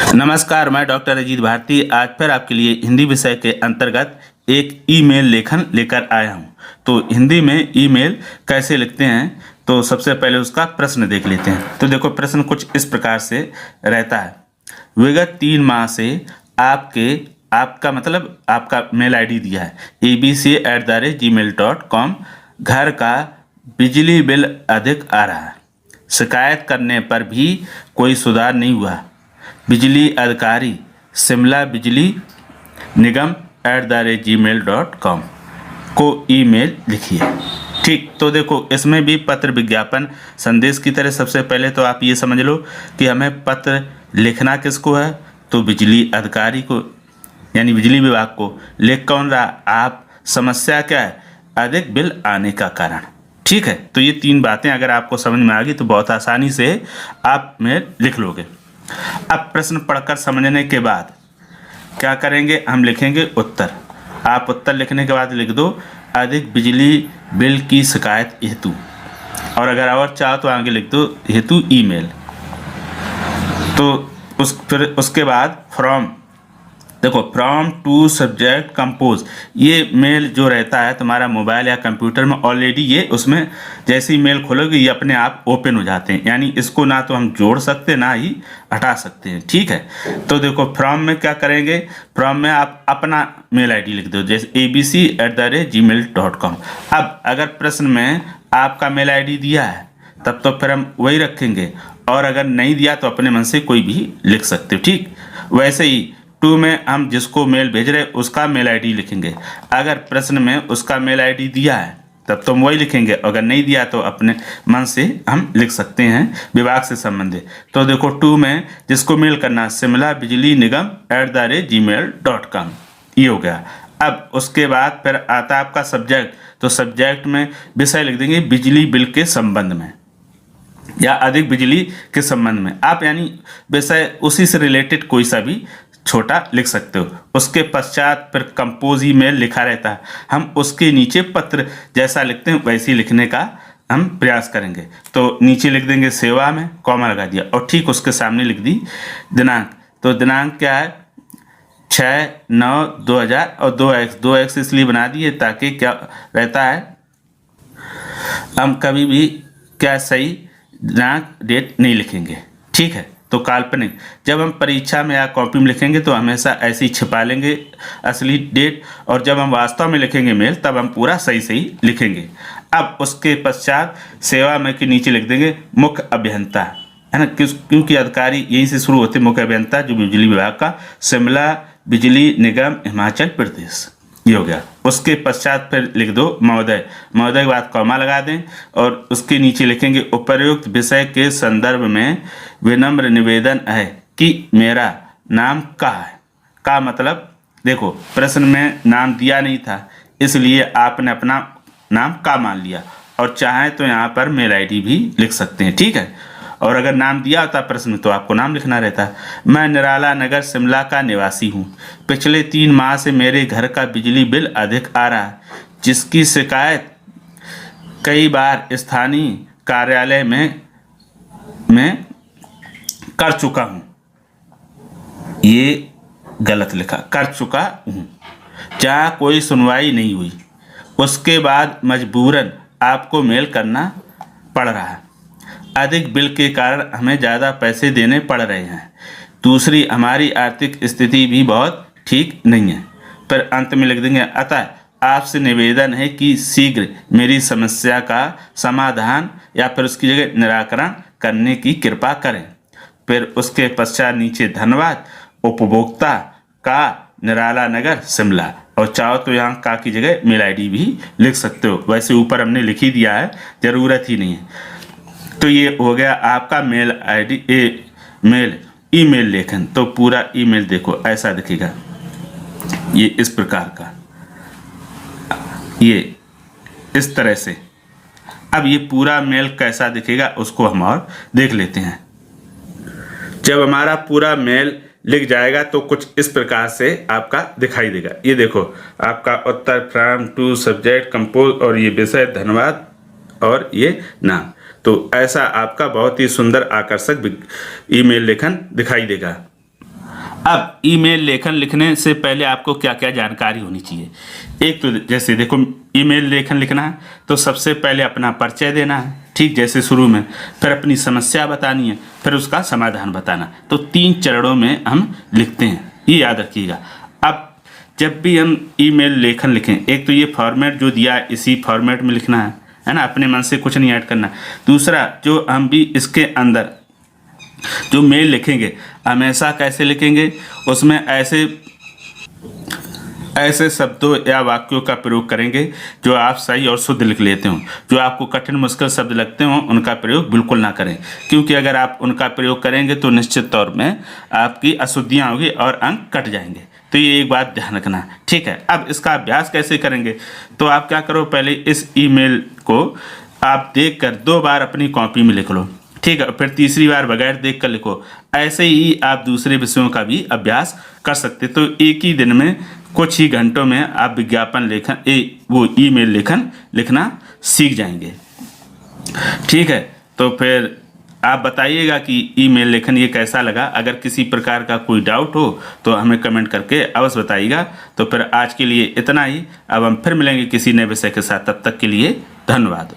नमस्कार, मैं डॉक्टर अजीत भारती आज फिर आपके लिए हिंदी विषय के अंतर्गत एक ईमेल लेखन लेकर आया हूं। तो हिंदी में ईमेल कैसे लिखते हैं, तो सबसे पहले उसका प्रश्न देख लेते हैं। तो देखो, प्रश्न कुछ इस प्रकार से रहता है। विगत 3 माह से आपका मेल आईडी दिया है abc@gmail.com। घर का बिजली बिल अधिक आ रहा है, शिकायत करने पर भी कोई सुधार नहीं हुआ। बिजली अधिकारी शिमला बिजली निगम @gmail.com को ईमेल लिखिए। ठीक, तो देखो, इसमें भी पत्र विज्ञापन संदेश की तरह सबसे पहले तो आप ये समझ लो कि हमें पत्र लिखना किसको है, तो बिजली अधिकारी को, यानी बिजली विभाग को। लिख कौन रहा? आप। समस्या क्या है? अधिक बिल आने का कारण। ठीक है, तो ये 3 बातें अगर आपको समझ में आ गई तो बहुत आसानी से आप मेल लिख लोगे। अब प्रश्न पढ़कर समझने के बाद क्या करेंगे, हम लिखेंगे उत्तर। आप उत्तर लिखने के बाद लिख दो अधिक बिजली बिल की शिकायत हेतु, और अगर और चाहो तो आगे लिख दो हेतु ईमेल। तो फिर उसके बाद फ्रॉम, देखो, फ्रॉम टू सब्जेक्ट कंपोज। ये मेल जो रहता है तुम्हारा मोबाइल या कंप्यूटर में, ऑलरेडी ये उसमें जैसे ही मेल खोलोगे ये अपने आप ओपन हो जाते हैं, यानी इसको ना तो हम जोड़ सकते ना ही हटा सकते हैं। ठीक है, तो देखो, फ्रॉम में क्या करेंगे, फ्रॉम में आप अपना मेल आईडी लिख दो, जैसे abc@gmail.com। अब अगर प्रश्न में आपका मेल आईडी दिया है तब तो फिर हम वही रखेंगे, और अगर नहीं दिया तो अपने मन से कोई भी लिख सकते हो। ठीक, वैसे ही टू में हम जिसको मेल भेज रहे हैं उसका मेल आईडी लिखेंगे। अगर प्रश्न में उसका मेल आईडी दिया है तब तो हम वही लिखेंगे, अगर नहीं दिया तो अपने मन से हम लिख सकते हैं विभाग से संबंधित। तो देखो, टू में जिसको मेल करना शिमला बिजली निगम @gmail.com, ये हो गया। अब उसके बाद फिर आता है आपका सब्जेक्ट। तो सब्जेक्ट में विषय लिख देंगे बिजली बिल के संबंध में या अधिक बिजली के संबंध में। आप यानी विषय उसी से रिलेटेड कोई सा भी छोटा लिख सकते हो। उसके पश्चात फिर कंपोज ईमेल लिखा रहता है, हम उसके नीचे पत्र जैसा लिखते हैं वैसे ही लिखने का हम प्रयास करेंगे। तो नीचे लिख देंगे सेवा में कॉमा लगा दिया, और ठीक उसके सामने लिख दी दिनांक। तो दिनांक क्या है, 6/9/2000, और 2x इसलिए बना दिए ताकि क्या रहता है, हम कभी भी क्या सही दिनांक डेट नहीं लिखेंगे। ठीक है, तो काल्पनिक, जब हम परीक्षा में या कॉपी में लिखेंगे तो हमेशा ऐसे ही छिपा लेंगे असली डेट, और जब हम वास्तव में लिखेंगे मेल तब हम पूरा सही सही लिखेंगे। अब उसके पश्चात सेवा में के नीचे लिख देंगे मुख्य अभियंता, है ना, क्योंकि अधिकारी यहीं से शुरू होते, मुख्य अभियंता जो बिजली विभाग का, शिमला बिजली निगम हिमाचल प्रदेश, ये हो गया। उसके पश्चात फिर लिख दो महोदय, महोदय के बाद कॉमा लगा दें, और उसके नीचे लिखेंगे उपर्युक्त विषय के संदर्भ में विनम्र निवेदन है कि मेरा नाम का है। का मतलब, देखो, प्रश्न में नाम दिया नहीं था इसलिए आपने अपना नाम का मान लिया, और चाहे तो यहाँ पर मेल आईडी भी लिख सकते हैं। ठीक है, और अगर नाम दिया होता प्रश्न में तो आपको नाम लिखना रहता। मैं निराला नगर शिमला का निवासी हूँ। पिछले 3 माह से मेरे घर का बिजली बिल अधिक आ रहा है, जिसकी शिकायत कई बार स्थानीय कार्यालय में कर चुका हूँ। ये गलत लिखा, कर चुका हूँ, जहाँ कोई सुनवाई नहीं हुई। उसके बाद मजबूरन आपको मेल करना पड़ रहा है। अधिक बिल के कारण हमें ज़्यादा पैसे देने पड़ रहे हैं। दूसरी, हमारी आर्थिक स्थिति भी बहुत ठीक नहीं है। फिर अंत में लिख देंगे अतः आपसे निवेदन है कि शीघ्र मेरी समस्या का समाधान या फिर उसकी जगह निराकरण करने की कृपा करें। फिर उसके पश्चात नीचे धन्यवाद, उपभोक्ता का निराला नगर शिमला, और चाहो तो यहाँ का की जगह मेल आईडी भी लिख सकते हो, वैसे ऊपर हमने लिख ही दिया है, ज़रूरत ही नहीं है। तो ये हो गया आपका मेल आईडी, ईमेल लेखन। तो पूरा ईमेल देखो ऐसा दिखेगा, ये इस प्रकार का, ये इस तरह से। अब ये पूरा मेल कैसा दिखेगा उसको हम और देख लेते हैं। जब हमारा पूरा मेल लिख जाएगा तो कुछ इस प्रकार से आपका दिखाई देगा। ये देखो, आपका उत्तर फ्रॉम टू सब्जेक्ट कंपोज, और ये विषय धन्यवाद, और ये नाम। तो ऐसा आपका बहुत ही सुंदर आकर्षक ईमेल लेखन दिखाई देगा। अब ईमेल लेखन लिखने से पहले आपको क्या क्या जानकारी होनी चाहिए। एक तो जैसे देखो, ईमेल लेखन लिखना है तो सबसे पहले अपना परिचय देना है, ठीक जैसे शुरू में, फिर अपनी समस्या बतानी है, फिर उसका समाधान बताना। तो 3 चरणों में हम लिखते हैं, ये याद रखिएगा। अब जब भी हम ईमेल लेखन लिखें, एक तो ये फॉर्मेट जो दिया है इसी फॉर्मेट में लिखना है ना, अपने मन से कुछ नहीं ऐड करना। दूसरा, जो हम भी इसके अंदर जो मेल लिखेंगे हमेशा कैसे लिखेंगे, उसमें ऐसे शब्दों या वाक्यों का प्रयोग करेंगे जो आप सही और शुद्ध लिख लेते हो। जो आपको कठिन मुश्किल शब्द लगते हो उनका प्रयोग बिल्कुल ना करें, क्योंकि अगर आप उनका प्रयोग करेंगे तो निश्चित तौर में आपकी अशुद्धियाँ होगी और अंक कट जाएंगे। तो ये एक बात ध्यान रखना, ठीक है। अब इसका अभ्यास कैसे करेंगे, तो आप क्या करो, पहले इस ईमेल को आप देख कर 2 बार अपनी कॉपी में लिख लो, ठीक है, फिर तीसरी बार बगैर देख कर लिखो। ऐसे ही आप दूसरे विषयों का भी अभ्यास कर सकते। तो एक ही दिन में, कुछ ही घंटों में आप विज्ञापन लेखन वो ईमेल लेखन लिखना सीख जाएंगे, ठीक है। तो फिर आप बताइएगा कि ईमेल लेखन ये कैसा लगा। अगर किसी प्रकार का कोई डाउट हो तो हमें कमेंट करके अवश्य बताइएगा। तो फिर आज के लिए इतना ही। अब हम फिर मिलेंगे किसी नए विषय के साथ, तब तक के लिए धन्यवाद।